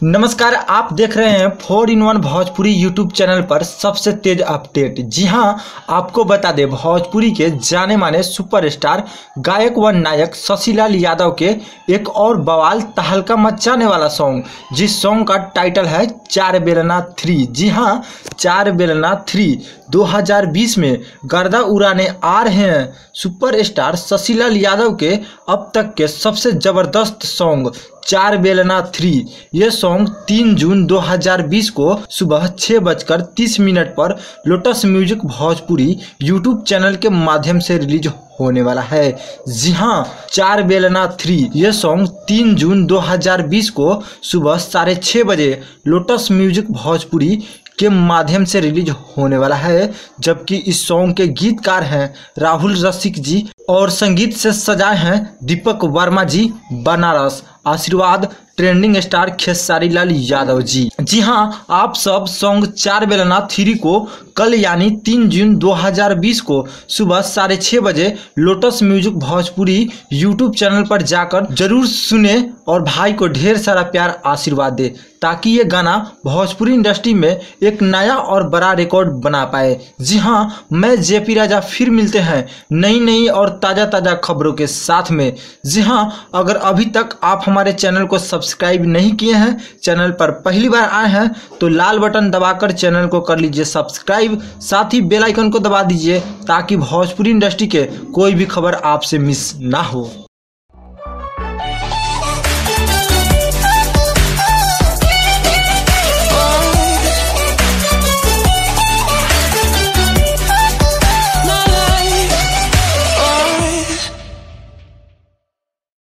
नमस्कार, आप देख रहे हैं 4-in-1 भोजपुरी यूट्यूब चैनल पर सबसे तेज अपडेट। जी हां, आपको बता दें भोजपुरी के जाने माने सुपरस्टार गायक व नायक शशिलाल यादव के एक और बवाल तहलका मचाने वाला सॉन्ग, जिस सॉन्ग का टाइटल है चार बेलना 3। जी हां, चार बेलना 3 2020 में गर्दा उड़ाने आ रहे हैं सुपरस्टार शशिलाल यादव के अब तक के सबसे ज़बरदस्त सॉन्ग चार बेलना 3। ये सॉन्ग 3 जून 2020 को सुबह 6:30 पर lotus music Bhojpuri YouTube channel के माध्यम से रिलीज होने वाला है। जी हां, चार बेलना 3 ये सॉन्ग 3 जून 2020 को सुबह 6:30 बजे लोटस म्यूजिक भोजपुरी के माध्यम से रिलीज होने वाला है। जबकि इस सॉन्ग के गीतकार हैं राहुल रसिक जी और संगीत से सजाए हैं दीपक वर्मा जी बनारस, आशीर्वाद ट्रेंडिंग स्टार खेसारी लाल यादव जी। जी हां, आप सब सॉन्ग चार बेलना 3 को कल यानी 3 जून 2020 को सुबह 6:30 बजे lotus music Bhojpuri YouTube channel पर जाकर जरूर सुने और भाई को ढेर सारा प्यार आशीर्वाद दे, ताकि ये गाना भोजपुरी इंडस्ट्री में एक नया और बड़ा रिकॉर्ड बना पाए। जी हां, मैं जेपी राजा फिर मिलते हैं नई और ताज़ा खबरों के साथ में। जी हां, अगर अभी तक आप हमारे चैनल को सब्सक्राइब नहीं किए हैं, चैनल पर पहली बार आए हैं तो लाल बटन दबाकर चैनल को कर लीजिए सब्सक्राइब, साथ ही बेल आइकन को दबा दीजिए ताकि भोजपुरी इंडस्ट्री के कोई भी खबर आपसे मिस ना हो।